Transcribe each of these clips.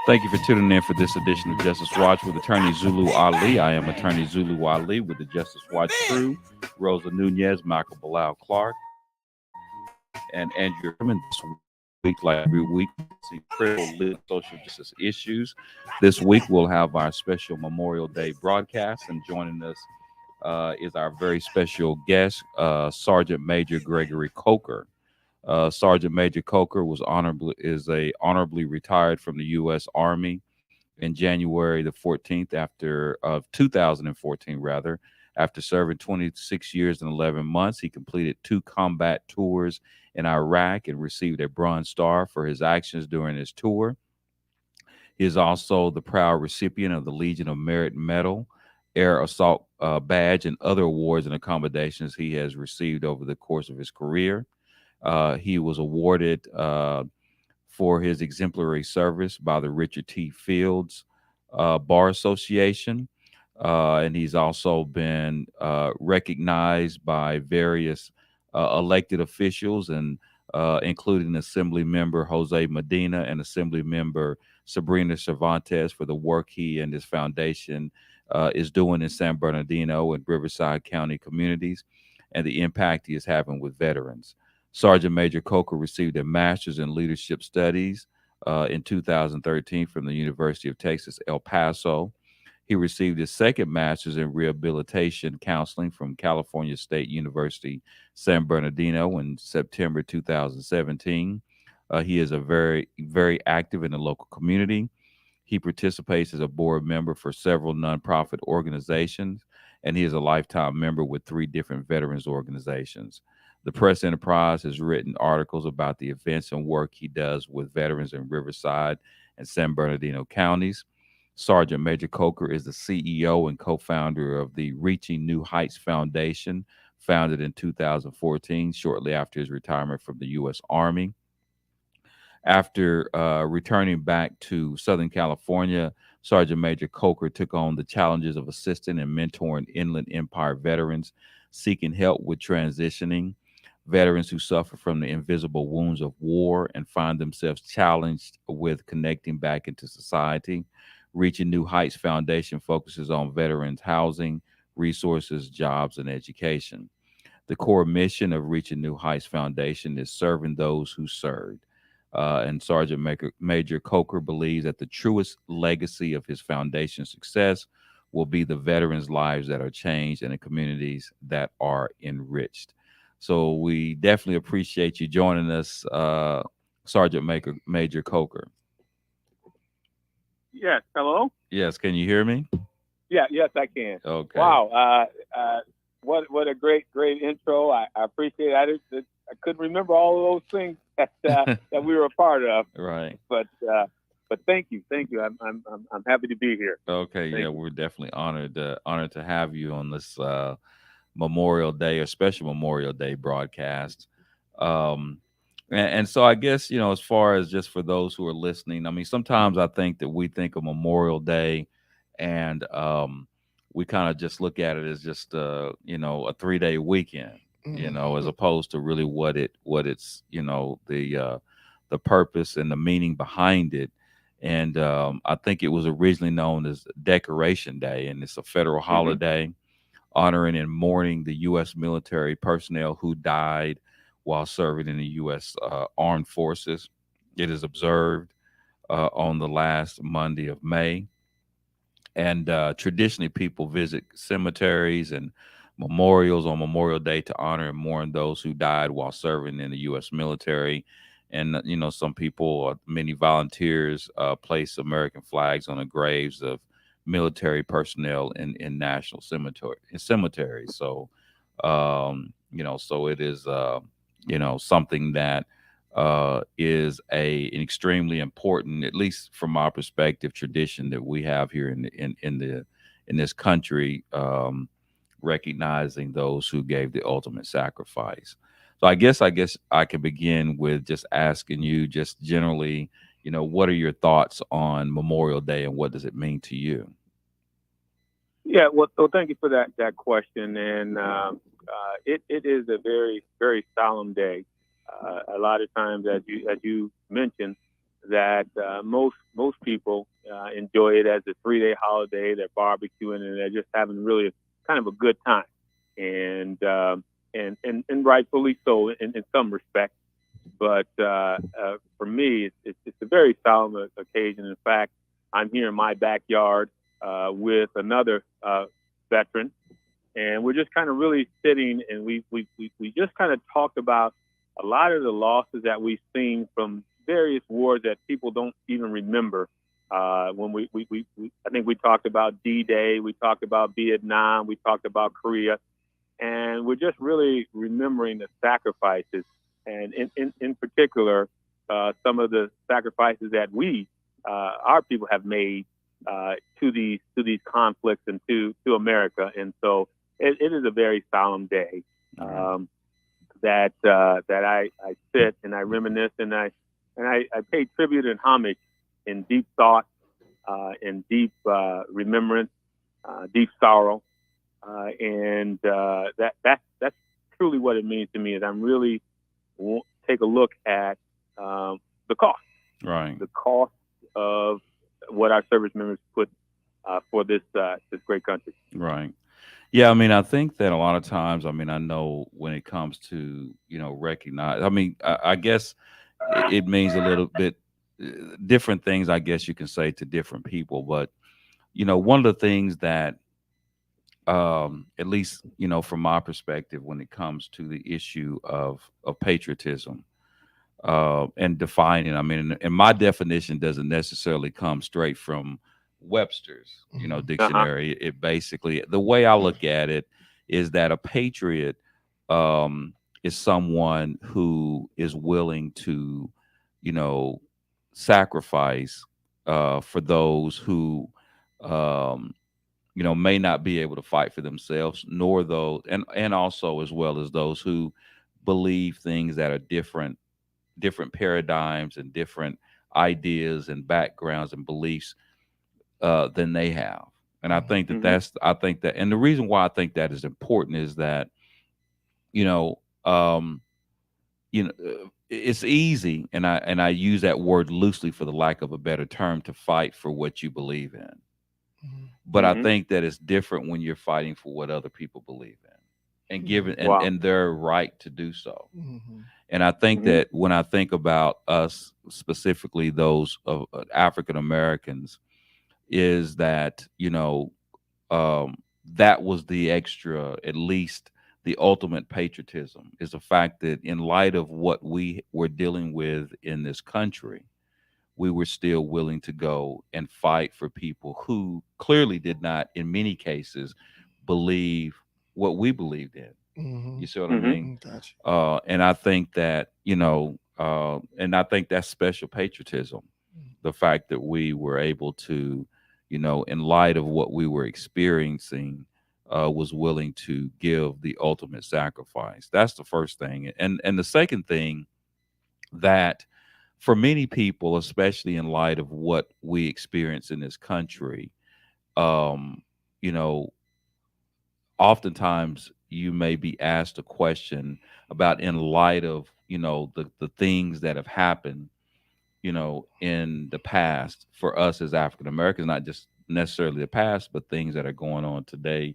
Thank you for tuning in for this edition of Justice Watch with Attorney Zulu Ali. I am Attorney Zulu Ali with the Justice Watch crew, Rosa Nunez, Michael Bilal Clark, and Andrew Herman. This week, like every week, we see critical legal social justice issues. This week, we'll have our special Memorial Day broadcast, and joining us is our very special guest, Sergeant Major Gregory Coker. Sergeant Major Coker honorably retired from the U.S. Army in January the 14th after of 2014 rather. After serving 26 years and 11 months, he completed 2 combat tours in Iraq and received a Bronze Star for his actions during his tour. He is also the proud recipient of the Legion of Merit Medal, Air Assault Badge, and other awards and accommodations he has received over the course of his career. He was awarded for his exemplary service by the Richard T. Fields Bar Association. And he's also been recognized by various elected officials, and including Assembly Member Jose Medina and Assembly Member Sabrina Cervantes, for the work he and his foundation is doing in San Bernardino and Riverside County communities, and the impact he is having with veterans. Sergeant Major Coker received a master's in leadership studies in 2013 from the University of Texas, El Paso. He received his second master's in rehabilitation counseling from California State University, San Bernardino in September 2017. He is a very active in the local community. He participates as a board member for several nonprofit organizations, and he is a lifetime member with 3 different veterans organizations. The Press Enterprise has written articles about the events and work he does with veterans in Riverside and San Bernardino counties. Sergeant Major Coker is the CEO and co founder of the Reaching New Heights Foundation, founded in 2014, shortly after his retirement from the U.S. Army. After returning back to Southern California, Sergeant Major Coker took on the challenges of assisting and mentoring Inland Empire veterans seeking help with transitioning, veterans who suffer from the invisible wounds of war and find themselves challenged with connecting back into society. Reaching New Heights Foundation focuses on veterans' housing, resources, jobs, and education. The core mission of Reaching New Heights Foundation is serving those who served. And Major Coker believes that the truest legacy of his foundation's success will be the veterans' lives that are changed and the communities that are enriched. So we definitely appreciate you joining us, Major Coker. Yes. Hello. Yes, can you hear me? Yeah. Yes, I can. Okay. Wow. What a great intro. I appreciate it. I couldn't remember all of those things that we were a part of. Right. But thank you. I'm happy to be here. Okay. Thank Yeah, you. we're definitely honored to have you on this Memorial Day or special Memorial Day broadcast. Um, and so I guess, as far as just for those who are listening, I mean, sometimes I think that we think of Memorial Day and we kind of just look at it as just a 3-day weekend, as opposed to really what it's the purpose and the meaning behind it. And I think it was originally known as Decoration Day, and it's a federal Hmm. holiday honoring and mourning the U.S. military personnel who died while serving in the U.S. Armed Forces. It is observed on the last Monday of May. And traditionally, people visit cemeteries and memorials on Memorial Day to honor and mourn those who died while serving in the U.S. military. And, some people, many volunteers, place American flags on the graves of military personnel in national cemeteries. So, so it is, something that is an extremely important, at least from our perspective, tradition that we have here in this country, recognizing those who gave the ultimate sacrifice. So I guess I could begin with just asking you, just generally, what are your thoughts on Memorial Day and what does it mean to you? Yeah. Well, thank you for that question. And it is a very solemn day. A lot of times, as you mentioned, that most most people enjoy it as a 3-day holiday. They're barbecuing and they're just having really kind of a good time, and and rightfully so in some respects. But for me, it's a very solemn occasion. In fact, I'm here in my backyard with another veteran, and we're just kind of really sitting, and we just kind of talked about a lot of the losses that we've seen from various wars that people don't even remember. When I think we talked about D-Day, we talked about Vietnam, we talked about Korea, and we're just really remembering the sacrifices, and in particular, some of the sacrifices that our people have made to these conflicts and to America. And so it is a very solemn day that I sit and I reminisce and I pay tribute and homage in deep thought, in deep remembrance, deep sorrow, and that's truly what it means to me. Is I'm really take a look at the cost, Right. the cost of what our service members put for this great country. Right. Yeah, I mean, I think that a lot of times, I mean, I know when it comes to, recognize, I mean, I guess it means a little bit different things, I guess you can say to different people. But, one of the things that, at least, from my perspective, when it comes to the issue of patriotism, and defining. I mean, and my definition doesn't necessarily come straight from Webster's, Uh-huh. dictionary. It basically, the way I look at it is that a patriot is someone who is willing to, you know, sacrifice for those who, um, may not be able to fight for themselves, nor those, and also as well as those who believe things that are different paradigms and different ideas and backgrounds and beliefs than they have. And I think that Mm-hmm. and the reason why I think that is important is that, you know, um, it's easy, and I use that word loosely for the lack of a better term, to fight for what you believe in. But I Mm-hmm. think that it's different when you're fighting for what other people believe in, and given Wow. and their right to do so. And I think Mm-hmm. that when I think about us, specifically those of African Americans, is that, um, that was the extra, at least the ultimate patriotism, is the fact that in light of what we were dealing with in this country, we were still willing to go and fight for people who clearly did not, in many cases, believe what we believed in. You see what I Mm-hmm. mean? And I think that, and I think that's special patriotism. The fact that we were able to, in light of what we were experiencing, was willing to give the ultimate sacrifice. That's the first thing. And the second thing, that for many people, especially in light of what we experience in this country, um, you know, oftentimes you may be asked a question about, in light of, the things that have happened, in the past for us as African Americans, not just necessarily the past, but things that are going on today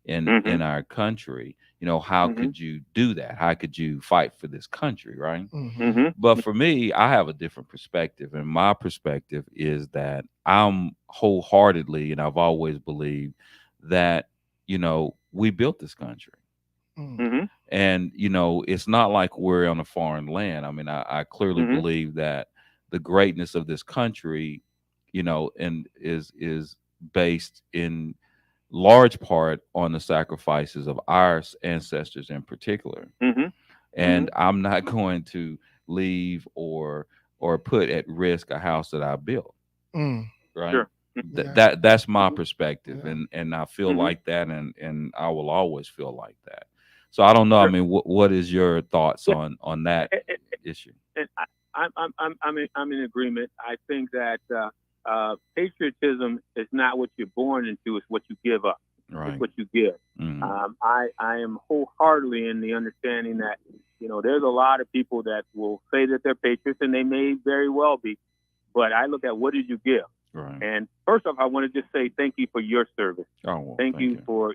Mm-hmm. in our country. How Mm-hmm. could you do that? How could you fight for this country, right? Mm-hmm. But for me, I have a different perspective, and my perspective is that I'm wholeheartedly, and I've always believed that, we built this country. Mm-hmm. And, it's not like we're on a foreign land. I mean, I clearly Mm-hmm. believe that the greatness of this country, and is based in large part on the sacrifices of our ancestors in particular. Mm-hmm. Mm-hmm. And I'm not going to leave or put at risk a house that I built, right? Sure. That's my Mm-hmm. perspective, and I feel Mm-hmm. like that, and I will always feel like that. So I don't know. I Sure. mean, what is your thoughts Yeah. on that issue? And I'm in agreement. I think that patriotism is not what you're born into; it's what you give up. It's Right. what you give. Mm. I am wholeheartedly in the understanding that there's a lot of people that will say that they're patriots, and they may very well be, but I look at what did you give. Right. And first off, I want to just say thank you for your service. Oh, well, Thank thank you you. for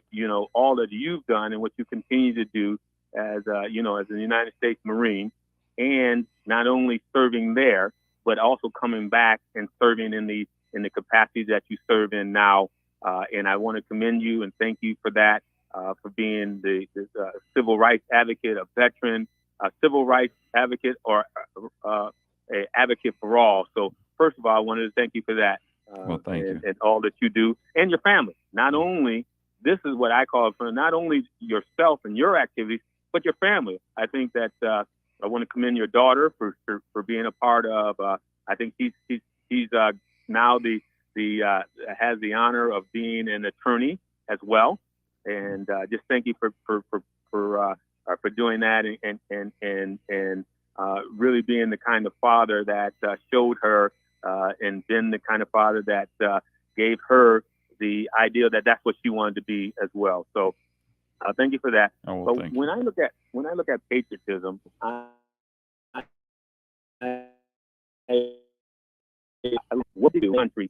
all that you've done and what you continue to do as as a United States Marine, and not only serving there, but also coming back and serving in the capacity that you serve in now. And I want to commend you and thank you for that, for being the civil rights advocate, a veteran, a civil rights advocate, or a advocate for all. So first of all, I wanted to thank you for that, Well, thank you. and all that you do, and your family. Not only, this is what I call it, for not only yourself and your activities, but your family. I think that I want to commend your daughter for being a part of. I think she's now the has the honor of being an attorney as well, and just thank you for doing that, and really being the kind of father that showed her, and been the kind of father that gave her the idea that that's what she wanted to be as well. So thank you for that. Oh, well, But thank you. when I look at patriotism, what do you do country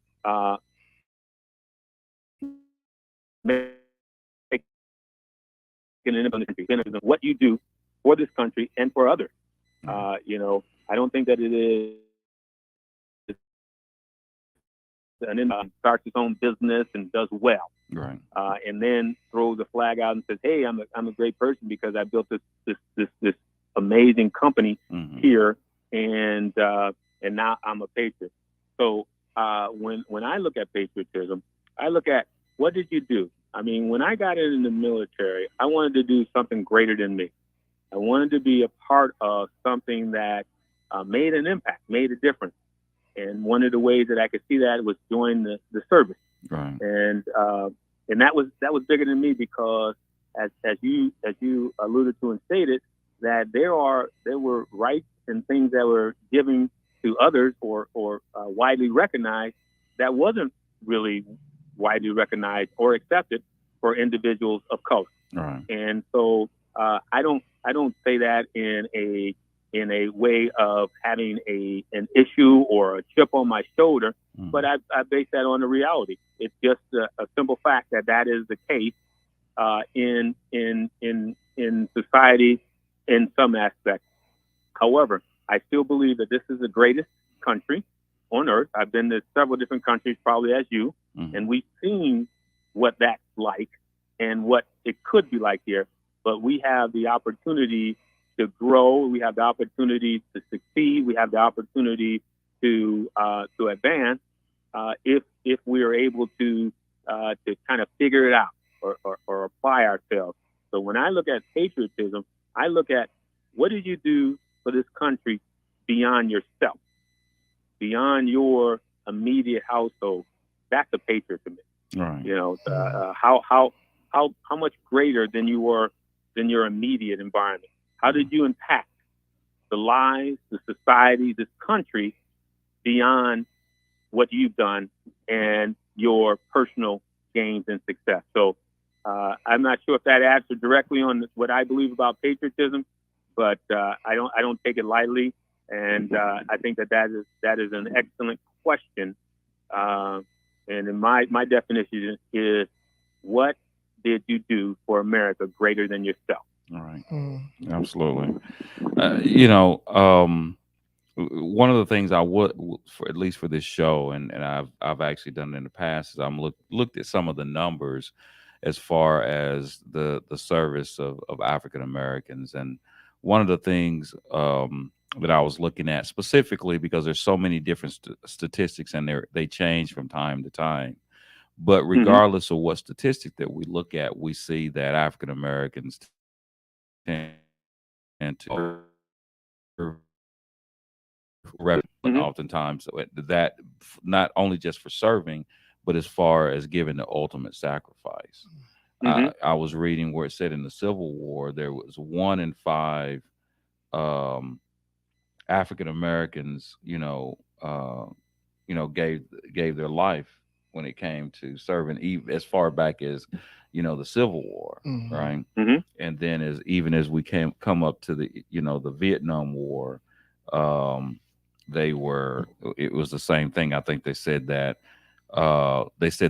make an independent country? What you do for this country and for others. I don't think that it is an starts his own business and does well, Right. and then throws the flag out and says, "Hey, I'm a great person because I built this amazing company Mm-hmm. here, and now I'm a patriot." So when I look at patriotism, I look at what did you do? I mean, when I got in the military, I wanted to do something greater than me. I wanted to be a part of something that made an impact, made a difference. And one of the ways that I could see that was join the service. Right. And that was bigger than me, because as you alluded to and stated, that there were rights and things that were given to others or widely recognized that wasn't really widely recognized or accepted for individuals of color. Right. And so I don't say that in a way of having an issue or a chip on my shoulder, but I base that on the reality. It's just a simple fact that is the case in society in some aspects. However, I still believe that this is the greatest country on earth. I've been to several different countries, probably as you, and we've seen what that's like and what it could be like here. But we have the opportunity to grow. We have the opportunity to succeed. We have the opportunity to advance if we are able to kind of figure it out or apply ourselves. So when I look at patriotism, I look at what did you do for this country beyond yourself, beyond your immediate household. That's a patriot to me. Right. How much greater than you were than your immediate environment? How did you impact the lives, the society, this country beyond what you've done and your personal gains and success? So I'm not sure if that answered directly on what I believe about patriotism, but I don't take it lightly, and I think that is an excellent question. And in my definition is, what did you do for America greater than yourself? All right. Absolutely. One of the things I would, for at least for this show, and I've actually done it in the past, is I'm looked at some of the numbers as far as the service of African Americans, and one of the things that I was looking at specifically, because there's so many different statistics and they change from time to time. But regardless of what statistic that we look at, we see that African Americans tend to oftentimes that not only just for serving, but as far as giving the ultimate sacrifice. I was reading where it said in the Civil War there was 1 in 5 African Americans, gave their life when it came to serving, even as far back as the Civil War, right? And then even as we come up to the the Vietnam War, it was the same thing. I think they said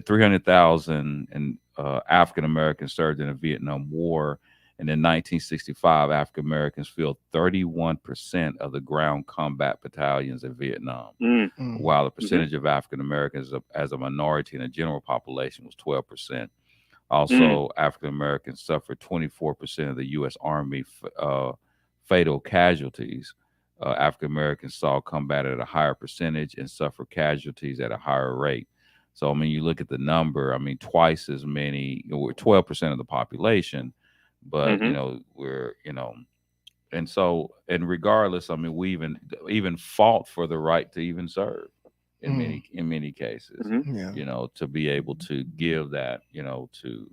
300,000 and African Americans served in the Vietnam War, and in 1965 African Americans filled 31% of the ground combat battalions in Vietnam, Mm. while the Mm-hmm. percentage of African Americans as a minority in the general population was 12%. Mm. Also, African Americans suffered 24% of the U.S. Army fatal casualties. African Americans saw combat at a higher percentage and suffer casualties at a higher rate. So, I mean, you look at the number. I mean, twice as many. We're 12% of the population, but Mm-hmm. and so, and regardless, I mean, we even fought for the right to even serve in many cases. Mm-hmm. Yeah. To be able to give that, to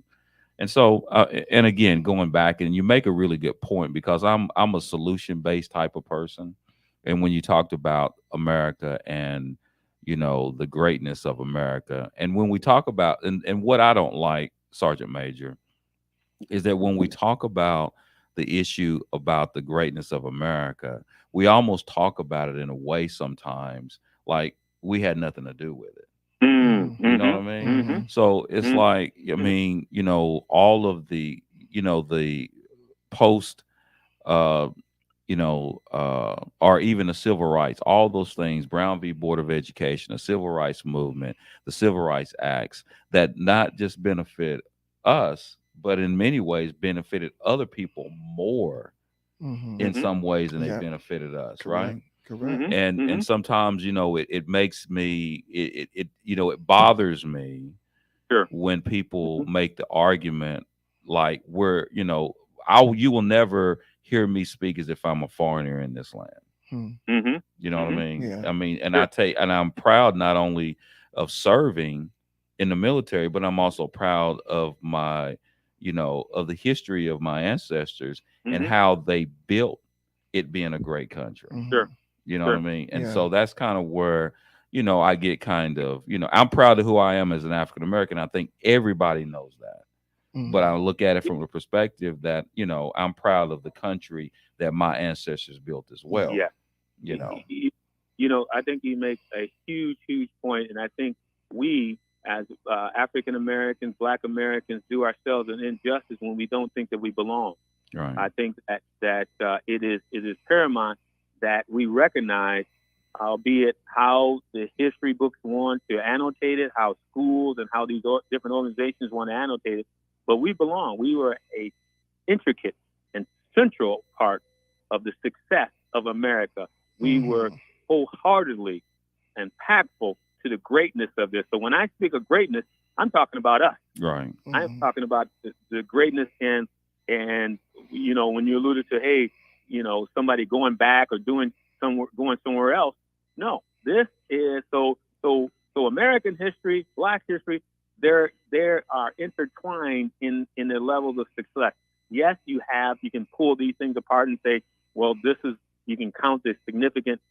and so, and again, going back, and you make a really good point because I'm a solution based type of person, and when you talked about America and the greatness of America, and when we talk about and what I don't like, Sergeant Major, is that when we talk about the issue about the greatness of America, we almost talk about it in a way sometimes like we had nothing to do with it. Mm. You know what I Mm-hmm. mean? Mm-hmm. Mhm. So it's like, I mean, all of the post, uh, or even the civil rights, all those things, Brown v. Board of Education, the civil rights movement, the civil rights acts that not just benefit us, but in many ways benefited other people more Mhm. in Mm-hmm. some ways than they Yeah. benefited us, Correct. right? Correct. Mm-hmm. And Mm-hmm. sometimes it makes me it bothers me Sure. when people Mm-hmm. make the argument like you will never hear me speak as if I'm a foreigner in this land. Hmm. Mm-hmm. You know what I Mm-hmm. mean? Yeah. I mean, and Sure. I'm proud not only of serving in the military, but I'm also proud of of the history of my ancestors and Mm-hmm. how they built it being a great country. Sure. Mhm. You know what I Sure. mean? And Yeah. so that's kind of where, I get kind of, I'm proud of who I am as an African American. I think everybody knows that. But I Mhm. look at it from the perspective that, I'm proud of the country that my ancestors built as Yeah. well. Yeah. You know. I think you make a huge, huge point, and I think we, as African Americans, Black Americans, do ourselves an injustice when we don't think that we belong. Right. I think that it is paramount that we recognize, albeit how the history books want to annotate it, how schools and how these different organizations want to annotate it, but we belong. We were a intricate and central part of the success of America. We were Mhm. wholeheartedly impactful to the greatness of this. So when I speak of greatness, I'm talking about us. Right. I'm Mhm. talking about the greatness and when you alluded to, hey, somebody going back or going somewhere else. No, this is so American history, Black history, they are intertwined in their levels of success. Yes, you can pull these things apart and say, well, you can count as significant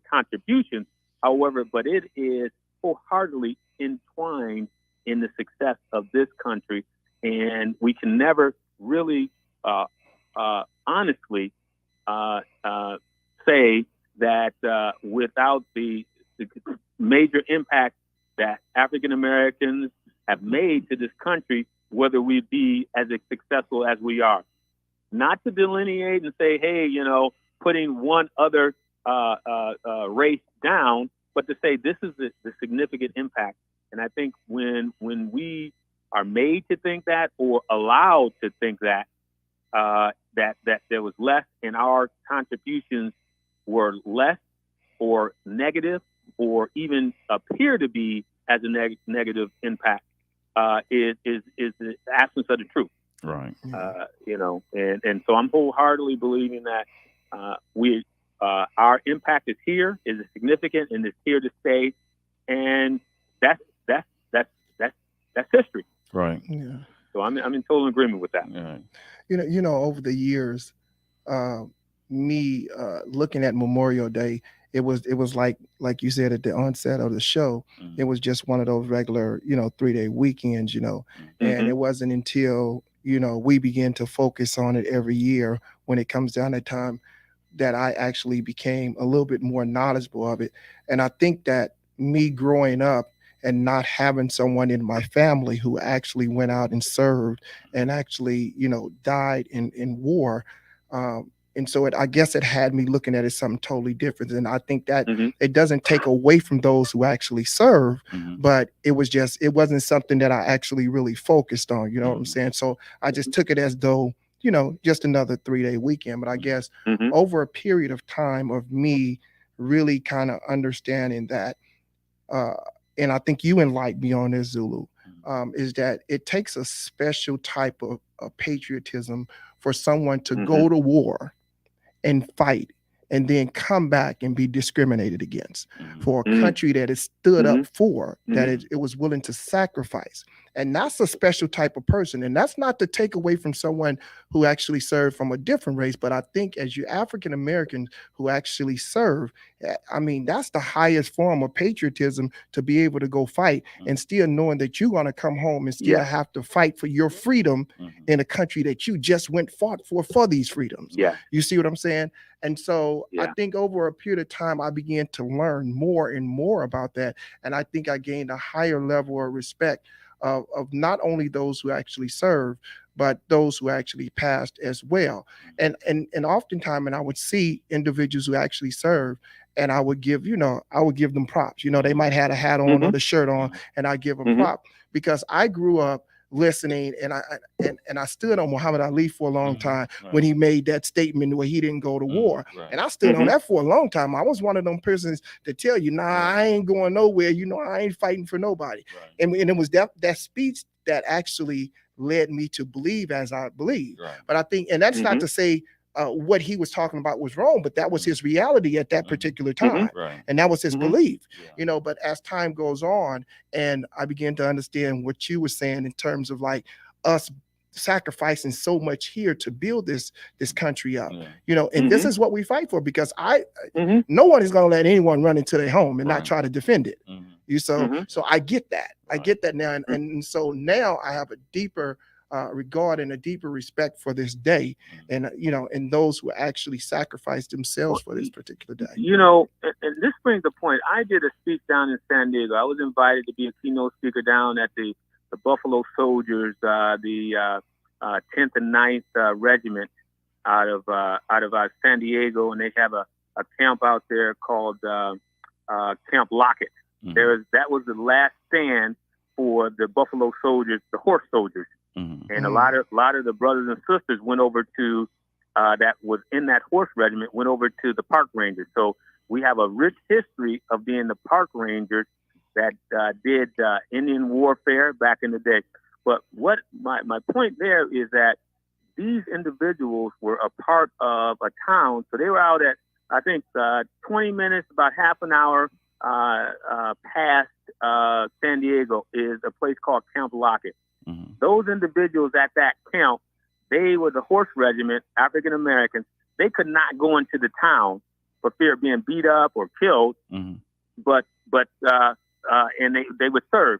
contributions. However, but it is wholeheartedly entwined in the success of this country, and we can never really honestly say that without the major impact that African Americans have made to this country, whether we be as successful as we are. Not to delineate and say, hey, putting one other race down, but to say this is the significant impact. And I think when we are made to think that or allowed to think that, that there was less and our contributions were less or negative or even appear to be as a negative impact, is the absence of the truth. Right. And so I'm wholeheartedly believing that our impact is here, is significant, and is here to stay, and that's history. Right. Yeah. So I'm in total agreement with that. Right. Over the years, uh, me looking at Memorial Day, it was like you said at the onset of the show, it was just one of those regular 3-day weekends, and Mm-hmm. it wasn't until we began to focus on it every year when it comes down that time. that I actually became a little bit more knowledgeable of it. And I think that me growing up and not having someone in my family who actually went out and served and actually, died in war. And so I guess it had me looking at it something totally different. And I think that Mm-hmm. it doesn't take away from those who actually serve, but it wasn't something that I actually really focused on. You know what I'm saying? So I just took it as though, just another 3-day weekend. But I guess Mm-hmm. over a period of time of me really kind of understanding that, and I think you enlightened me on this, Zulu, is that it takes a special type of patriotism for someone to go to war and fight and then come back and be discriminated against, for a country that is stood up for, that it was willing to sacrifice. And that's a special type of person. And that's not to take away from someone who actually served from a different race. But I think as you African Americans who actually serve, I mean, that's the highest form of patriotism, to be able to go fight and still knowing that you're going to come home and still have to fight for your freedom in a country that you just fought for these freedoms. Yeah. You see what I'm saying? And so I Yeah. think over a period of time, I began to learn more and more about that. And I think I gained a higher level of respect of not only those who actually serve, but those who actually passed as well. And oftentimes, and I would see individuals who actually serve, and I would give them props. They might have a hat on or the shirt on, and I give them prop, because I grew up listening, and I stood on Muhammad Ali for a long time when he made that statement where he didn't go to war. And I stood on that for a long time. I was one of them persons to tell you, nah, I ain't going nowhere. I ain't fighting for nobody. And it was that speech that actually led me to believe as I believe. But I think, and that's not to say what he was talking about was wrong, but that was his reality at that particular time. And that was his belief, but as time goes on, and I began to understand what you were saying in terms of like us sacrificing so much here to build this country up, and this is what we fight for, because no one is going to let anyone run into their home and not try to defend it. So I get that. I get that now. And so now I have a deeper regard and a deeper respect for this day, and and those who actually sacrificed themselves for this particular day. And this brings the point. I did a speech down in San Diego. I was invited to be a keynote speaker down at the Buffalo Soldiers, the 10th and 9th Regiment out of San Diego, and they have a camp out there called Camp Lockett. That was the last stand for the Buffalo Soldiers, the horse soldiers. And a lot of the brothers and sisters went over to that was in that horse regiment, went over to the park rangers. So we have a rich history of being the park rangers that did Indian warfare back in the day. But what my point there is that these individuals were a part of a town. So they were out at, I think, 20 minutes, about half an hour past San Diego is a place called Camp Lockett. Those individuals at that camp, they were the horse regiment, African Americans. They could not go into the town for fear of being beat up or killed, but they would serve.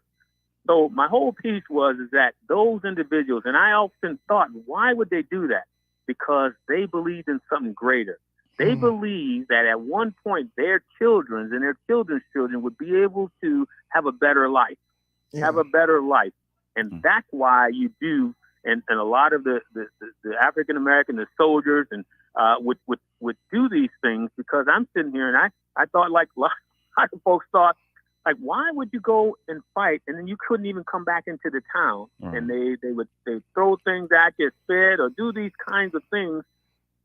So my whole piece is that those individuals, and I often thought, why would they do that? Because they believed in something greater. They believed that at one point their children and their children's children would be able to have a better life, And that's why you do, and a lot of the African American, the soldiers, and would do these things, because I'm sitting here and I thought, like a lot of folks thought, like, why would you go and fight and then you couldn't even come back into the town? And they would throw things at you, spit, or do these kinds of things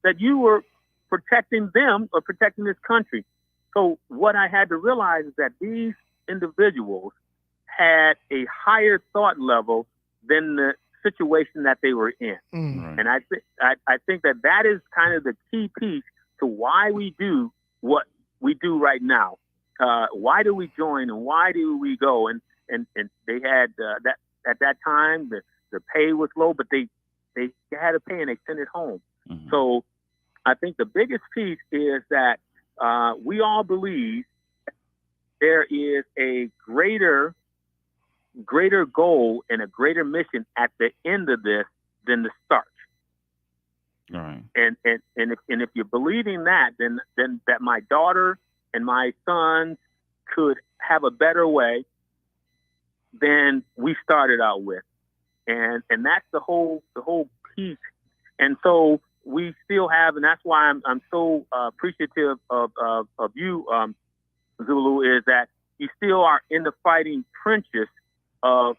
that you were protecting them or protecting this country. So what I had to realize is that these individuals had a higher thought level than the situation that they were in. And I think that is kind of the key piece to why we do what we do right now. Why do we join and why do we go? And they had that at that time the pay was low, but they had to pay and they sent it home. So I think the biggest piece is that we all believe there is a greater goal and a greater mission at the end of this than the start. Right. And if you're believing that, then that my daughter and my sons could have a better way than we started out with, and that's the whole piece. And so we still have, and that's why I'm so appreciative of you, Zulu, is that you still are in the fighting trenches of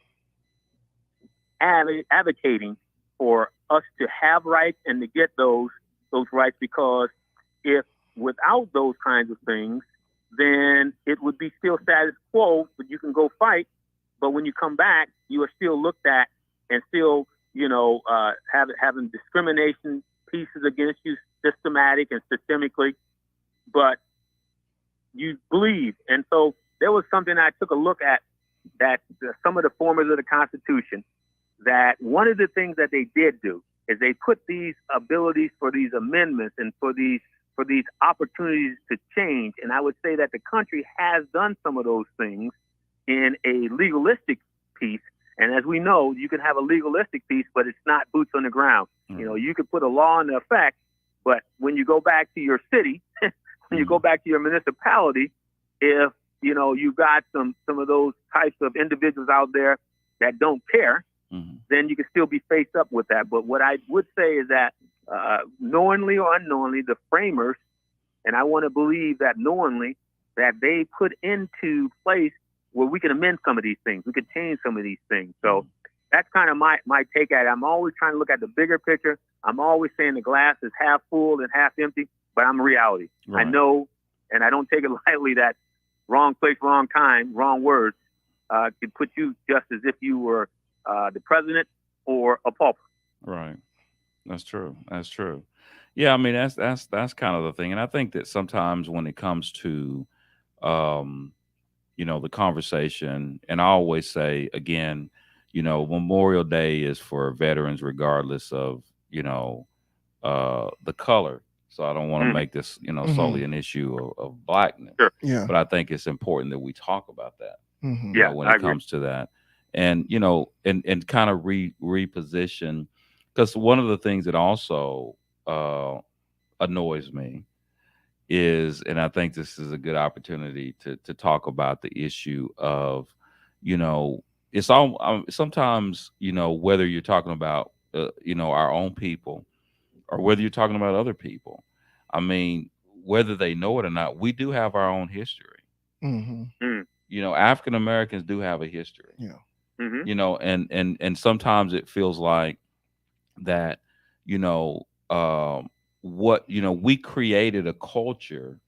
advocating for us to have rights and to get those rights, because if without those kinds of things, then it would be still status quo, but you can go fight, but when you come back, you are still looked at and still, having discrimination pieces against you, systematic and systemically, but you believe. And so there was something I took a look at, that some of the formers of the Constitution, that one of the things that they did do is they put these abilities for these amendments and for these opportunities to change. And I would say that the country has done some of those things in a legalistic piece. And as we know, you can have a legalistic piece, but it's not boots on the ground. Mm. You could put a law into effect, but when you go back to your city, when you go back to your municipality, if you've got some of those types of individuals out there that don't care, then you can still be faced up with that. But what I would say is that knowingly or unknowingly, the framers, and I want to believe that knowingly, that they put into place where we can amend some of these things, we can change some of these things. So that's kind of my take at it. I'm always trying to look at the bigger picture. I'm always saying the glass is half full and half empty, but I'm a reality. Right. I know, and I don't take it lightly, that wrong place, wrong time, wrong words could put you just as if you were the president or a pauper. Right. That's true. That's true. Yeah, I mean that's kind of the thing. And I think that sometimes when it comes to the conversation, and I always say again, Memorial Day is for veterans regardless of, the color. So I don't want to make this, solely an issue of blackness. Sure. Yeah. But I think it's important that we talk about that. Yeah, When I it agree. comes to that, and and kind of reposition, because one of the things that also annoys me is, and I think this is a good opportunity to talk about the issue of, it's all sometimes, whether you're talking about our own people or whether you're talking about other people. I mean, whether they know it or not, we do have our own history. African Americans do have a history. Yeah. And sometimes it feels like that, we created a culture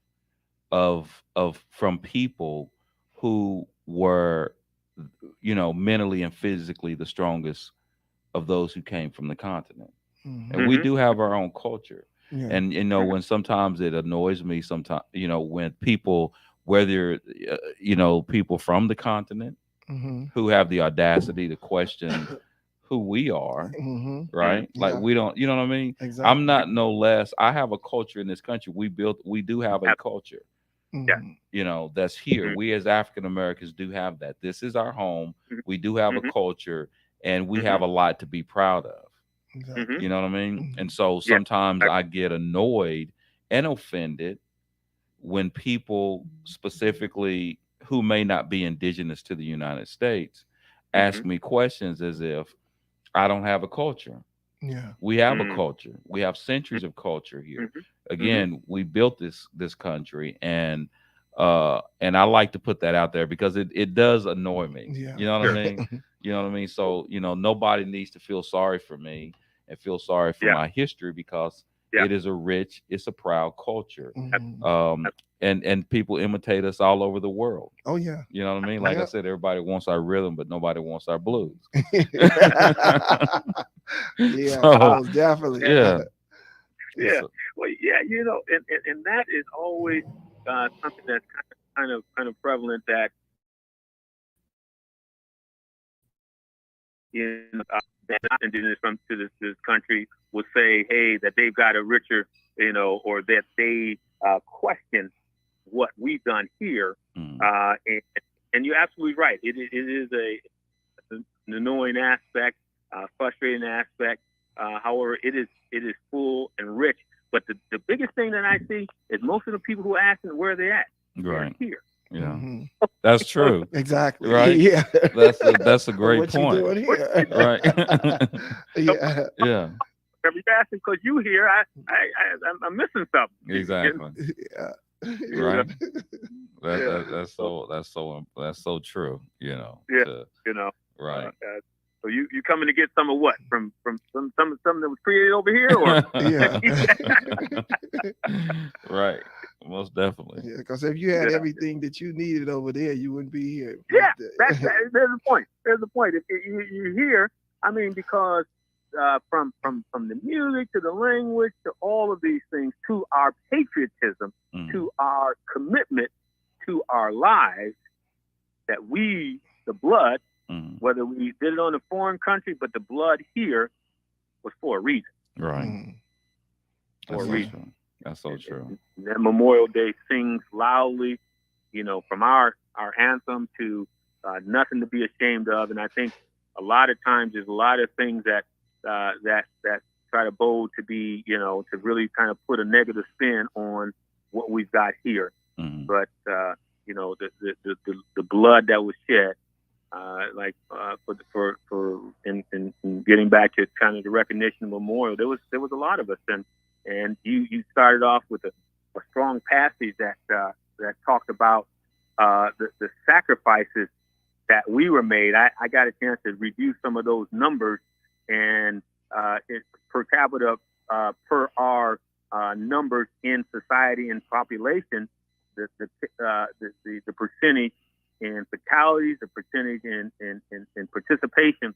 of from people who were, mentally and physically the strongest of those who came from the continent. And we do have our own culture. Yeah. And when sometimes it annoys me, sometimes when people, whether people from the continent who have the audacity to question who we are, right? Like Yeah. we don't, you know what I mean? Exactly. I'm not no less. I have a culture in this country. We do have a culture, that's here. We as African Americans do have that. This is our home. We do have a culture, and we have a lot to be proud of. Exactly. You know what I mean? And so sometimes I get annoyed and offended when people specifically who may not be indigenous to the United States ask me questions as if I don't have a culture. Yeah. We have a culture. We have centuries of culture here. Again, we built this country, and I like to put that out there because it does annoy me. Yeah. You know what I mean? You know what I mean? So, nobody needs to feel sorry for me and feel sorry for my history, because it's a proud culture. And people imitate us all over the world. Oh yeah. You know what I mean? Like I said, everybody wants our rhythm, but nobody wants our blues. Yeah, So, definitely. yeah. Yeah. Well, yeah, and that is always something that's kind of prevalent, that that not indigenous to this country will say, hey, that they've got a richer, or that they question what we've done here. And you're absolutely right. It is an annoying aspect, frustrating aspect. However, it is full and rich. But the biggest thing that I see is most of the people who are asking where they at, Right. they're here. Yeah. Hmm. That's true. Exactly. Right. Yeah. That's a Well, great what you point. doing here? Right. Yeah. Yeah. Every asking because you here, I'm missing something. Exactly. Yeah. Right. Yeah. That's so true. Yeah. To You know. right. So you coming to get some of what from something that was created over here, or Yeah. Right. Most definitely. Yeah. Because if you had yeah, everything that you needed over there, you wouldn't be here. yeah. There's a point. There's a point. If you hear, I mean, because from the music to the language to all of these things to our patriotism to our commitment to our lives that the blood, whether we did it on a foreign country, but the blood here was for a reason. Right. For a reason. True. That's so true. And that Memorial Day sings loudly, from our anthem to nothing to be ashamed of. And I think a lot of times there's a lot of things that try to bold to be, to really kind of put a negative spin on what we've got here. But the blood that was shed, in getting back to kind of the recognition of Memorial, there was a lot of us, and you started off with a strong passage that talked about the sacrifices that we were made. I got a chance to review some of those numbers, and it's per capita per our numbers in society and population, the percentage in fatalities, the percentage in participation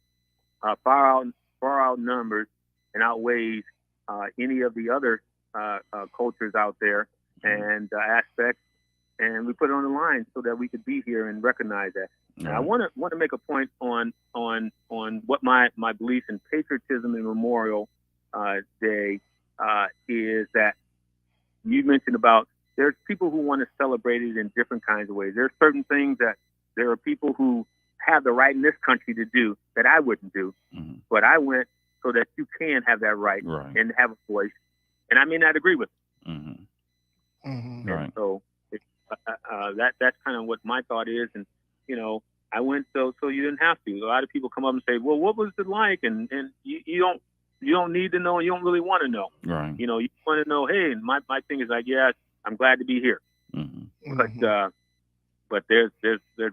far outnumbers and outweighs any of the other cultures out there and aspects. And we put it on the line so that we could be here and recognize that. And I want to make a point on what my belief in patriotism and Memorial Day is that you mentioned about there's people who want to celebrate it in different kinds of ways. There's certain things that there are people who have the right in this country to do that I wouldn't do, but I went so that you can have that right. And have a voice. And I may not agree with it. Right. So that's kind of what my thought is. And I went so you didn't have to. A lot of people come up and say, "Well, what was it like?" And you don't need to know. You don't really want to know. Right. You want to know. Hey, and my thing is like, yeah, I'm glad to be here. But there's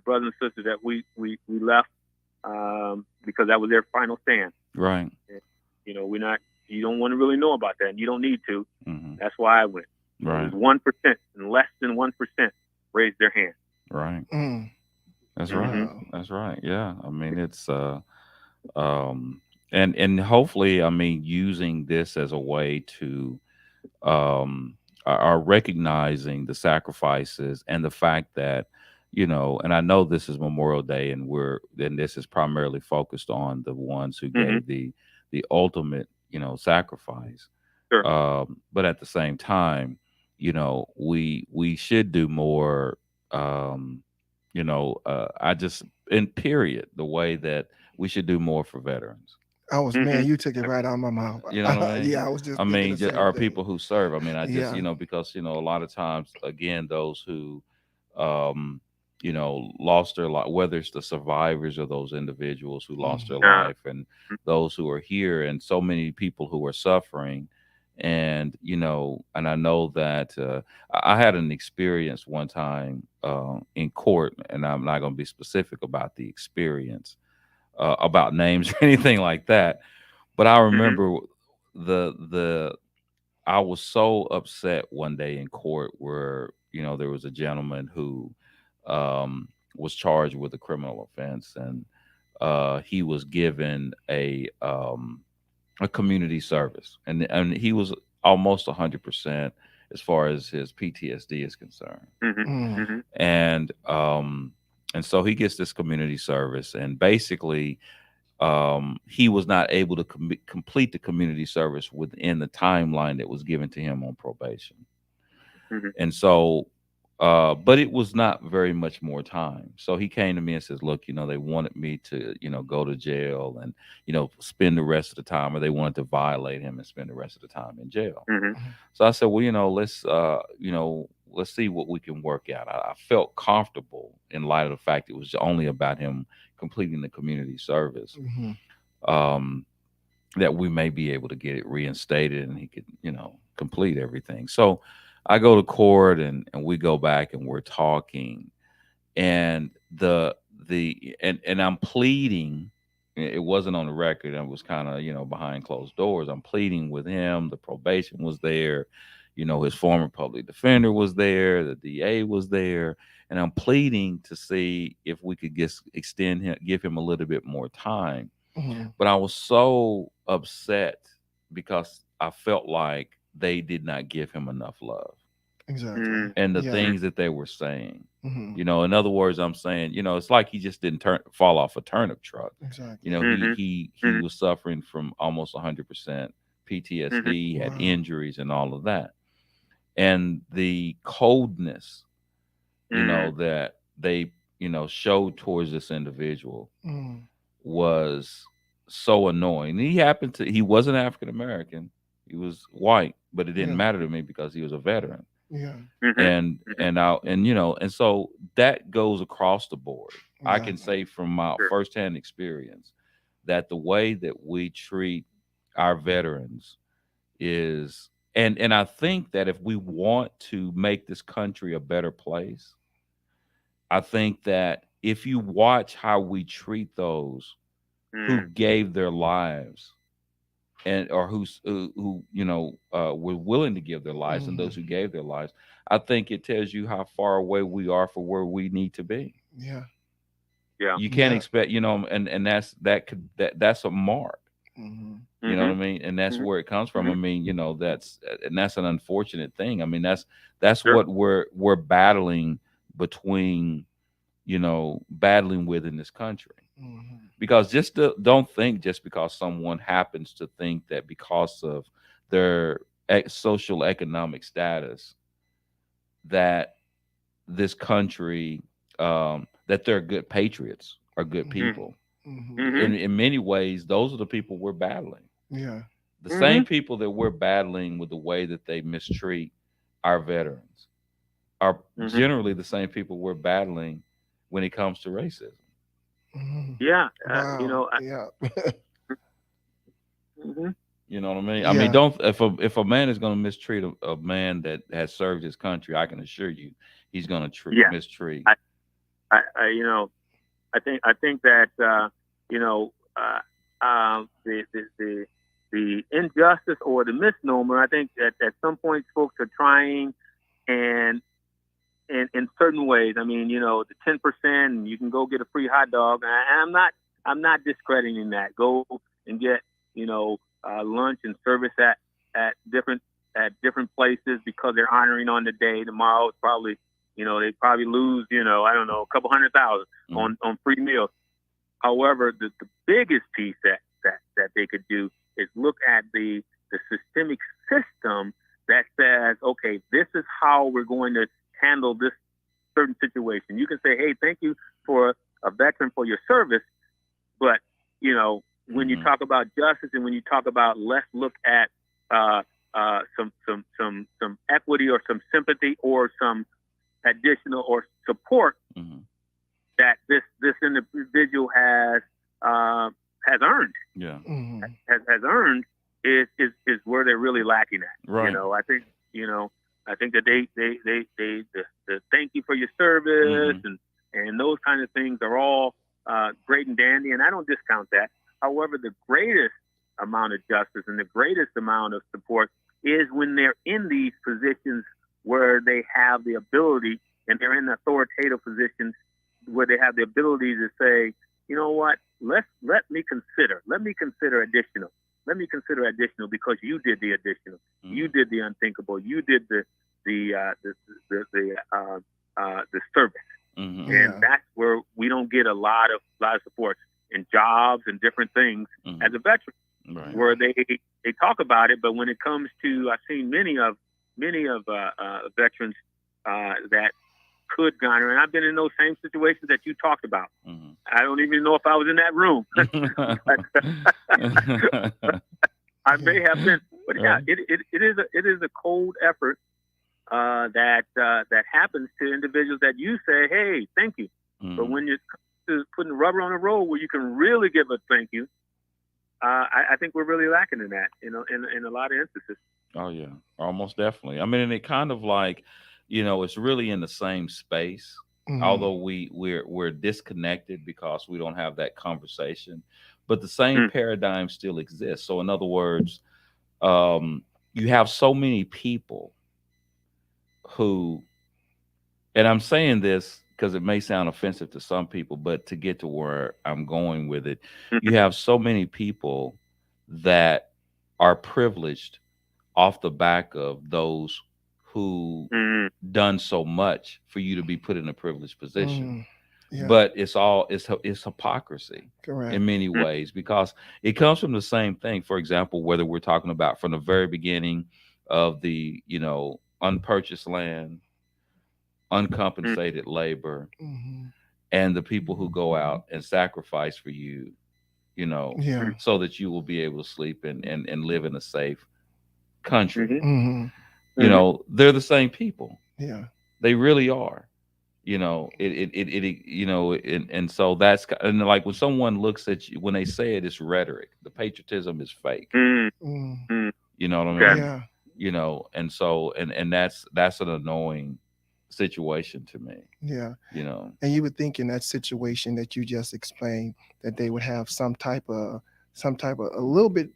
brothers and sisters that we left because that was their final stand. Right. And, you don't want to really know about that, and you don't need to. That's why I went. Right. It was 1%, and less than 1% raised their hand. Right. That's right. That's right. Yeah. I mean, it's and hopefully, I mean, using this as a way to are recognizing the sacrifices and the fact that and I know this is Memorial Day, and this is primarily focused on the ones who gave the ultimate sacrifice. Sure. But at the same time, we should do more. I just in period the way that we should do more for veterans. Man, you took it right out of my mouth. You know what I mean? Yeah, I was just. I mean, the same our thing. people who serve. I mean, I just Yeah. Because a lot of times, again, those who lost their life, whether it's the survivors or those individuals who lost their life, and those who are here, and so many people who are suffering. And and I know that I had an experience one time in court, and I'm not going to be specific about the experience, about names or anything like that, but I remember I was so upset one day in court where there was a gentleman who was charged with a criminal offense, and he was given a community service, and he was almost 100% as far as his PTSD is concerned. And so he gets this community service, and basically he was not able to complete the community service within the timeline that was given to him on probation. And so But it was not very much more time. So he came to me and says, look, they wanted me to, go to jail and, spend the rest of the time, or they wanted to violate him and spend the rest of the time in jail. Mhm. So I said, well, let's see what we can work out. I felt comfortable in light of the fact it was only about him completing the community service. Mhm. Um, that we may be able to get it reinstated and he could, complete everything. So I go to court and we go back and we're talking and and I'm pleading. It wasn't on the record. It was kind of, behind closed doors. I'm pleading with him. The probation was there. His former public defender was there. The DA was there. And I'm pleading to see if we could give him a little bit more time. Mhm. But I was so upset because I felt like they did not give him enough love Exactly. and the Yeah. things that they were saying. Mhm. In other words, I'm saying, it's like he just didn't fall off a turnip truck. Exactly. Mhm. He was suffering from almost 100% PTSD, he had Wow. injuries and all of that. And the coldness, that they, showed towards this individual Mm. was so annoying. He wasn't African American. He was white, but it didn't Yeah. matter to me because he was a veteran. Yeah. And so that goes across the board. I can Exactly. say from my Sure. firsthand experience that the way that we treat our veterans is and I think that if we want to make this country a better place, I think that if you watch how we treat those who gave their lives and or who were willing to give their lives and those Mhm. who gave their lives, I think it tells you how far away we are from where we need to be. Yeah. Yeah. You can't Yeah. expect, and that's a mark. Mhm. You know what I Mhm. mean? And that's Mhm. where it comes from. I Mhm. mean, that's an unfortunate thing. I mean, that's Sure. what we're battling between, battling with in this country. Mhm. Because don't think just because someone happens to think that because of their social economic status that this country that they're good patriots or good Mhm. people. Mhm. Mhm. In many ways, those are the people we're battling. Yeah. The same Mhm. people that we're battling with the way that they mistreat our veterans are Mhm. generally the same people we're battling when it comes to racism. Mhm. Yeah. Wow. Yeah. Mhm. You know what I mean? I mean, Yeah. don't if a man is going to mistreat a man that has served his country, I can assure you, he's going to Yeah. mistreat. I think that you know the injustice or the misnomer. I think that at some point folks are trying and in certain ways. I mean, the 10%, you can go get a free hot dog. And I'm not discrediting that. Go and get lunch and service at different places because they're honoring on the day. Tomorrow it's probably they probably lose I don't know a couple 100,000 Mhm. on free meals. However, the biggest piece that they could do is look at the systemic system that says, okay, this is how we're going to handle this certain situation. You can say, hey, thank you for a veteran for your service, but when you Mhm. talk about justice and when you talk about let's look at some equity or some sympathy or some additional or support Mhm. that this individual has earned Yeah. Mhm. has earned is where they're really lacking at. Right. I think that the thank you for your service Mhm. and those kind of things are all great and dandy, and I don't discount that. However, the greatest amount of justice and the greatest amount of support is when they're in these positions where they have the ability and they're in authoritative positions where they have the ability to say, you know what, let me consider additional. Let me consider additional because you did the additional. Mhm. You did the unthinkable. You did the service, Mhm. Yeah. and that's where we don't get a lot of support in jobs and different things Mhm. as a veteran, Right. where they talk about it, but when it comes to, I've seen many of veterans that could garner. And I've been in those same situations that you talked about. Mm-hmm. I don't even know if I was in that room. I may have been, but yeah, it is a cold effort that happens to individuals that you say, hey, thank you. Mm-hmm. But when you're putting the rubber on the road where you can really give a thank you, I think we're really lacking in that, in a lot of instances. Oh yeah, almost definitely. I mean, and it kind of like, it's really in the same space, although we're disconnected because we don't have that conversation, but the same paradigm still exists. So in other words, you have so many people who, and I'm saying this because it may sound offensive to some people, but to get to where I'm going with it, you have so many people that are privileged off the back of those who done so much for you to be put in a privileged position. Yeah. But it's hypocrisy. Correct. In many ways, because it comes from the same thing. For example, whether we're talking about from the very beginning of the unpurchased land, uncompensated labor, and the people who go out and sacrifice for you, Yeah. so that you will be able to sleep and live in a safe country. They're the same people. Yeah. They really are. And so that's, and like when someone looks at you, when they say it, it's rhetoric. The patriotism is fake. You know what I mean? Yeah. And so and that's an annoying situation to me. Yeah. And you would think in that situation that you just explained that they would have some type of a little bit,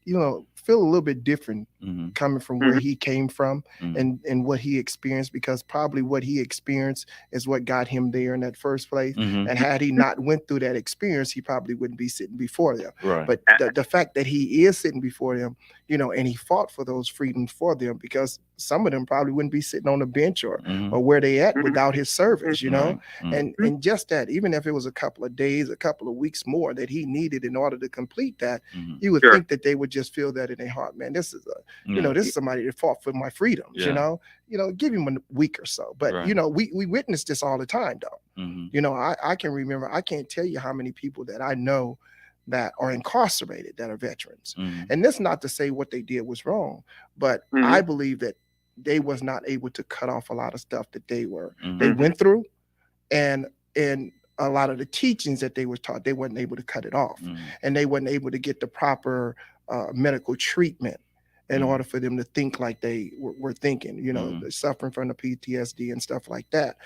feel a little bit different coming from where he came from and what he experienced, because probably what he experienced is what got him there in that first place. And had he not went through that experience, he probably wouldn't be sitting before them. Right. But the fact that he is sitting before them, and he fought for those freedoms for them, because some of them probably wouldn't be sitting on a bench or where they at without his service, and just that, even if it was a couple of days, a couple of weeks more that he needed in order to complete that, you would think that they would just feel that in their heart, man, this is this is somebody that fought for my freedoms, give him a week or so. But, we witness this all the time, though. I can remember, I can't tell you how many people that I know that are incarcerated that are veterans. And that's not to say what they did was wrong, but I believe that they was not able to cut off a lot of stuff that they went through, and a lot of the teachings that they were taught, they weren't able to cut it off, and they weren't able to get the proper medical treatment in order for them to think like they were thinking, suffering from the PTSD and stuff like that.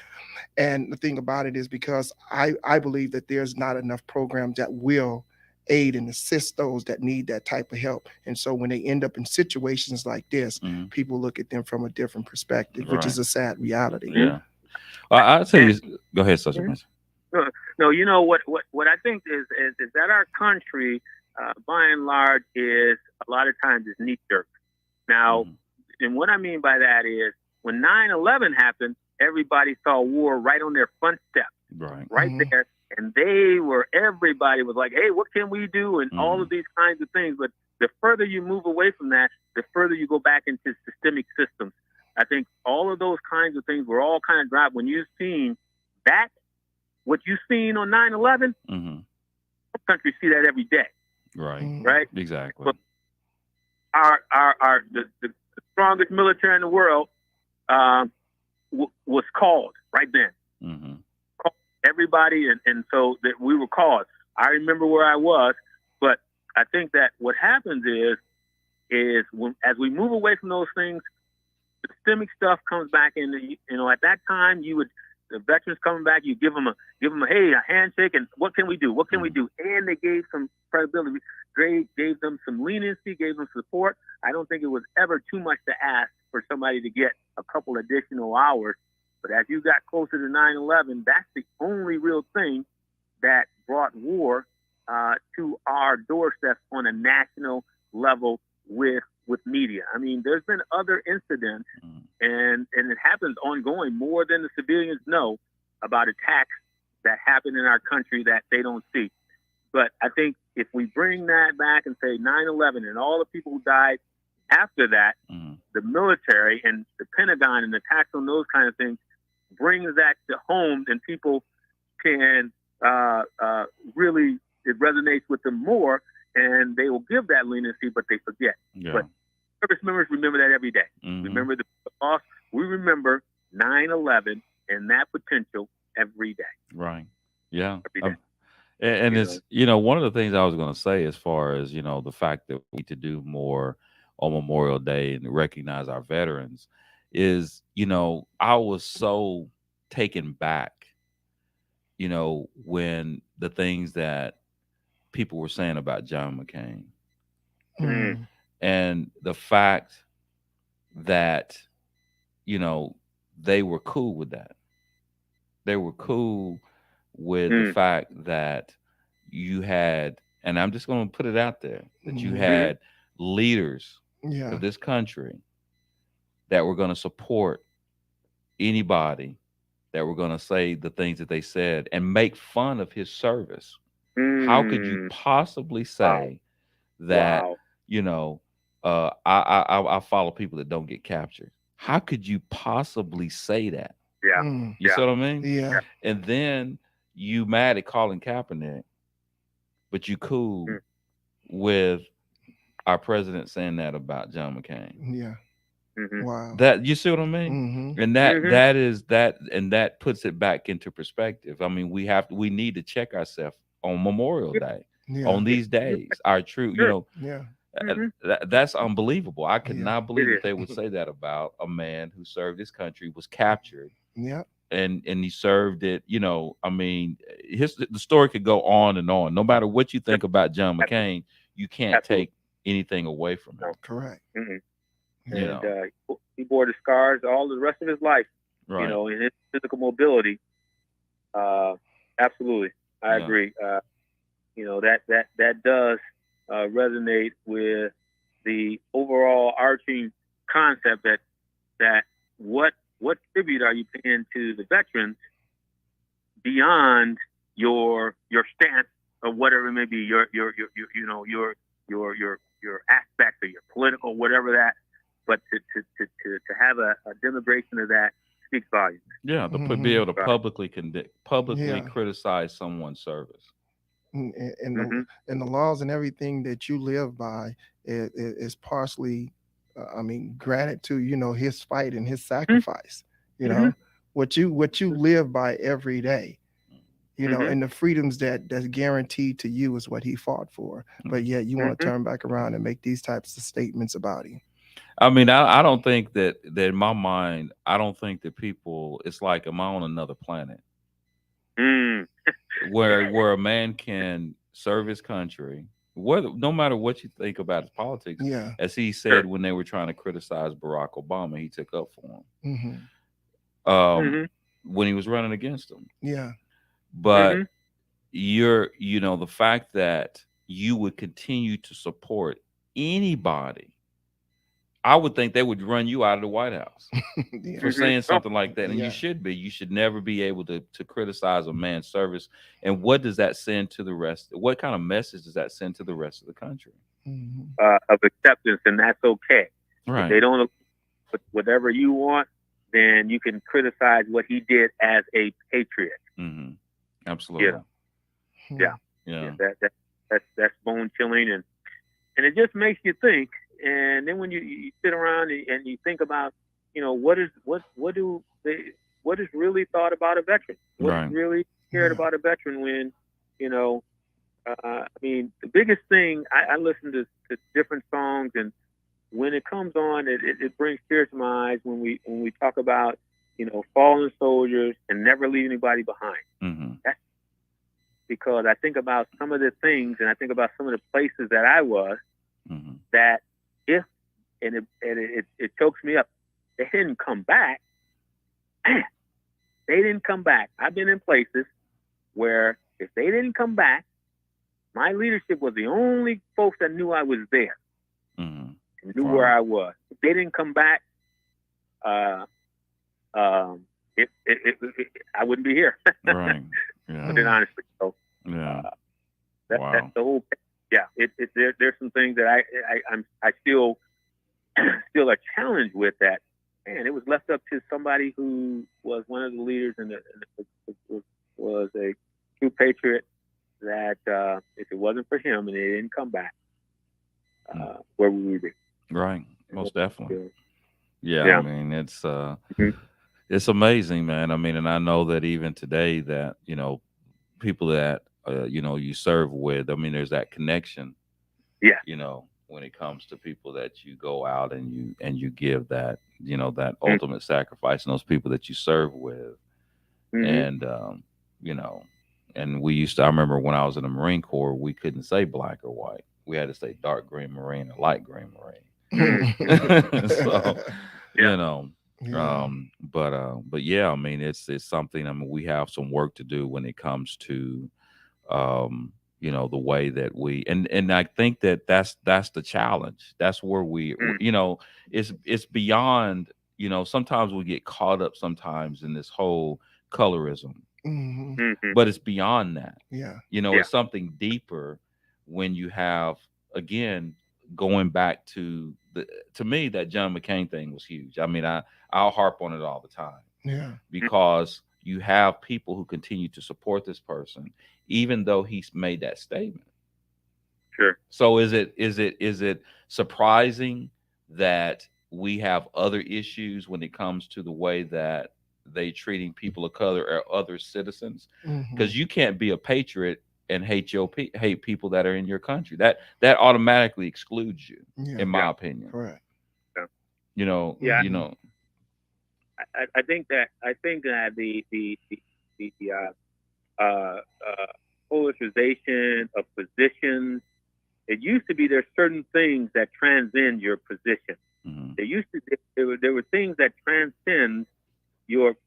And the thing about it is, because I believe that there's not enough programs that will aid and assist those that need that type of help. And so when they end up in situations like this, people look at them from a different perspective, which is a sad reality. Yeah. I'll tell you, go ahead, Sergent. No, what I think is that our country, by and large, is a lot of times is knee jerk. Now, and what I mean by that is when 9/11 happened, everybody saw war right on their front step, right there. And everybody was like, hey, what can we do? And all of these kinds of things. But the further you move away from that, the further you go back into systemic systems. I think all of those kinds of things were all kind of dropped when you've seen that, what you've seen on 9/11, countries see that every day. Right? Exactly. But the strongest military in the world was called right then. Everybody, and so that we were called. I remember where I was, but I think that what happens is when, as we move away from those things, systemic stuff comes back in. At that time, the veterans coming back, you give them a a handshake, and what can we do? What can we do? And they gave some credibility, gave them some leniency, gave them support. I don't think it was ever too much to ask for somebody to get a couple additional hours. But as you got closer to 9/11, that's the only real thing that brought war to our doorsteps on a national level with media. I mean, there's been other incidents, and it happens ongoing more than the civilians know about attacks that happen in our country that they don't see. But I think if we bring that back and say 9/11 and all the people who died after that, the military and the Pentagon and attacks on those kind of things, brings that to home, and people can really, it resonates with them more, and they will give that leniency, but they forget. Yeah. But service members remember that every day. Remember the loss. We remember 9/11 and that potential every day. Right. Yeah. Every day. And You it's, one of the things I was going to say as far as, the fact that we need to do more on Memorial Day and recognize our veterans is, I was so taken back, when the things that people were saying about John McCain Mm. and the fact that, they were cool with that. They were cool with the fact that you had, and I'm just going to put it out there, that you had leaders Yeah. of this country that were going to support anybody that were going to say the things that they said and make fun of his service. How could you possibly say that, I follow people that don't get captured? How could you possibly say that? Yeah. You see what I mean? Yeah. And then you mad at Colin Kaepernick, but you cool with our president saying that about John McCain. Yeah. Wow. That, you see what I mean? And that is that, and that puts it back into perspective. I mean, we need to check ourselves on Memorial Day, on these days. Our true, Yeah. that's unbelievable. I could Yeah. not believe that they would say that about a man who served his country, was captured, Yeah. and he served it. I mean, the story could go on and on. No matter what you think about John McCain, you can't take anything away from him. Correct. And he bore the scars all the rest of his life. Right. In his physical mobility. Absolutely, I agree. That does resonate with the overall arching concept that what tribute are you paying to the veterans beyond your stance of whatever it may be, your aspect or your political, whatever that, but to have a demonstration of that speaks volumes. Yeah, to be able to publicly criticize someone's service. And the laws and everything that you live by is partially, granted to his fight and his sacrifice. What you live by every day. And the freedoms that's guaranteed to you is what he fought for. But yet you want to turn back around and make these types of statements about him. I mean, I don't think that in my mind, I don't think that people, it's like, am I on another planet? where a man can serve his country, no matter what you think about his politics. Yeah. As he said when they were trying to criticize Barack Obama, he took up for him. When he was running against him. Yeah. But the fact that you would continue to support anybody, I would think they would run you out of the White House for saying something like that. And you should never be able to criticize a man's service. And what does that send to the rest? What kind of message does that send to the rest of the country? Of acceptance, and that's okay. Right. If they don't put whatever you want, then you can criticize what he did as a patriot. Absolutely. Yeah. That's bone chilling, and it just makes you think. And then when you sit around and you think about, what is really thought about a veteran? What's really cared about a veteran when, the biggest thing, I listen to different songs, and when it comes on, it brings tears to my eyes when we talk about, fallen soldiers and never leave anybody behind. That's because I think about some of the things, and I think about some of the places that I was, that it chokes me up. They didn't come back. They didn't come back. I've been in places where if they didn't come back, my leadership was the only folks that knew I was there, and knew where I was. If they didn't come back, I wouldn't be here. Right. Yeah. Honestly, so that's the whole. Yeah, there's some things that I still are challenged with that, man, it was left up to somebody who was one of the leaders and was a true patriot. That if it wasn't for him and they didn't come back, where would we be? Right. Most definitely. Yeah. Yeah. I mean, it's amazing, man. I mean, and I know that even today that, people that, you serve with, I mean, there's that connection, Yeah. When it comes to people that you go out and you give that, that ultimate sacrifice, and those people that you serve with. And, and I remember when I was in the Marine Corps, we couldn't say black or white. We had to say dark green Marine or light green Marine. So, Yeah. but yeah, I mean, it's something. I mean, we have some work to do when it comes to, the way that we, and I think that's the challenge. That's where it's beyond, sometimes we get caught up sometimes in this whole colorism, but it's beyond that. Yeah. It's something deeper when you have, again, going back to me, that John McCain thing was huge. I mean, I'll harp on it all the time. Yeah. Because you have people who continue to support this person, even though he's made that statement. Sure. So is it surprising that we have other issues when it comes to the way that they treating people of color or other citizens? Because you can't be a patriot and hate people that are in your country. That automatically excludes you, in my opinion. Correct. Yeah. I think that the politicization of positions. It used to be there's certain things that transcend your position. There used to there were things that transcend your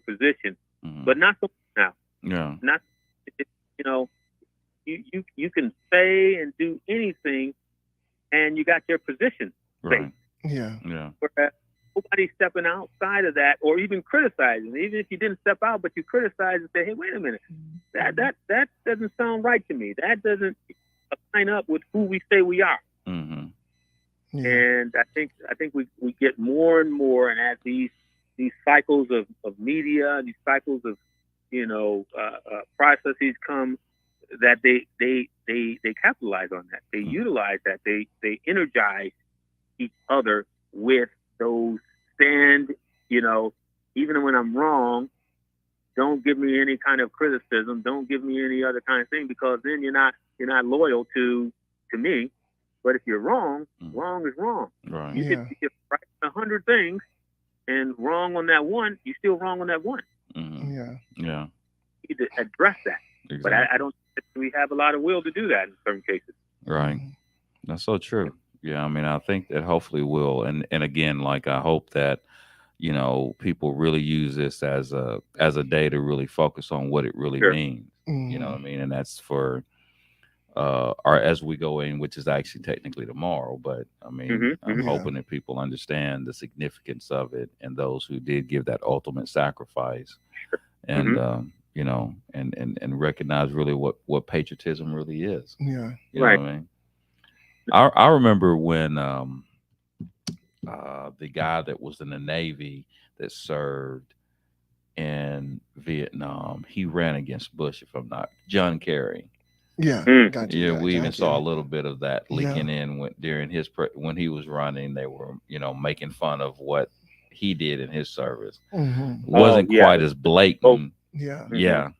position, but not so much now. Yeah. Not you can say and do anything, and you got your position. Right. Yeah. Yeah. Whereas nobody's stepping outside of that, or even criticizing. Even if you didn't step out, but you criticize and say, "Hey, wait a minute, that doesn't sound right to me. That doesn't line up with who we say we are." Yeah. And I think we get more and more, and as these cycles of media, these cycles of processes come, that they capitalize on that. They utilize that. They energize each other with those stand. Even when I'm wrong, don't give me any kind of criticism. Don't give me any other kind of thing, because then you're not loyal to me. But if you're wrong, wrong is wrong. Right. You could be right on 100 things and wrong on that one. You're still wrong on that one. Yeah. Yeah. You need to address that. Exactly. But I don't think we have a lot of will to do that in certain cases. Right. That's so true. Yeah. I mean, I think that hopefully will. And again, like, I hope that, people really use this as a day to really focus on what it really means. You know what I mean? And that's for, or as we go in, which is actually technically tomorrow, but I mean, I'm hoping that people understand the significance of it, and those who did give that ultimate sacrifice, and and recognize really what patriotism really is. Yeah. You know what I mean? I remember when the guy that was in the Navy that served in Vietnam, he ran against Bush, if I'm not, John Kerry. Yeah. Gotcha. Yeah, we even saw a little bit of that leaking in during when he was running. They were, making fun of what he did in his service. Wasn't quite as blatant. Yeah.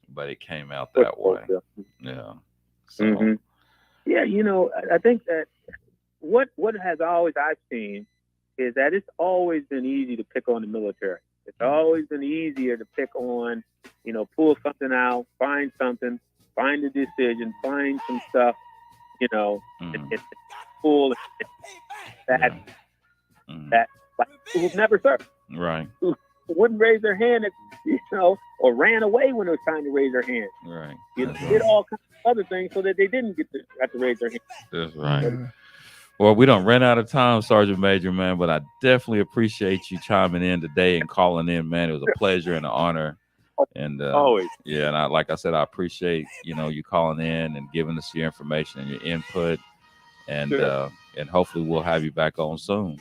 But it came out that way. Yeah. So. Yeah, I think that what has always I've seen is that it's always been easy to pick on the military. It's always been easier to pick on, pull something out, find something, find a decision, find some stuff, and pull that like people who've never served, right? Who wouldn't raise their hand, or ran away when it was time to raise their hand, right? Did all kinds of other things so that they didn't have to raise their hand. That's right. Well, we don't run out of time, Sergeant Major, man, but I definitely appreciate you chiming in today and calling in, man. It was a pleasure and an honor. And always. Yeah, and like I said, I appreciate you calling in and giving us your information and your input, and hopefully we'll have you back on soon.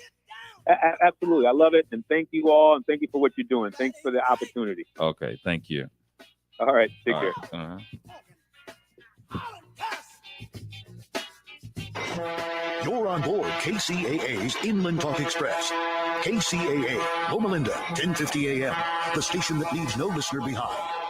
Absolutely. I love it. And thank you all. And thank you for what you're doing. Thanks for the opportunity. Okay, thank you. All right. Take All care. right. Uh-huh. You're on board KCAA's Inland Talk Express. KCAA, Loma Linda, 1050 AM, the station that leaves no listener behind.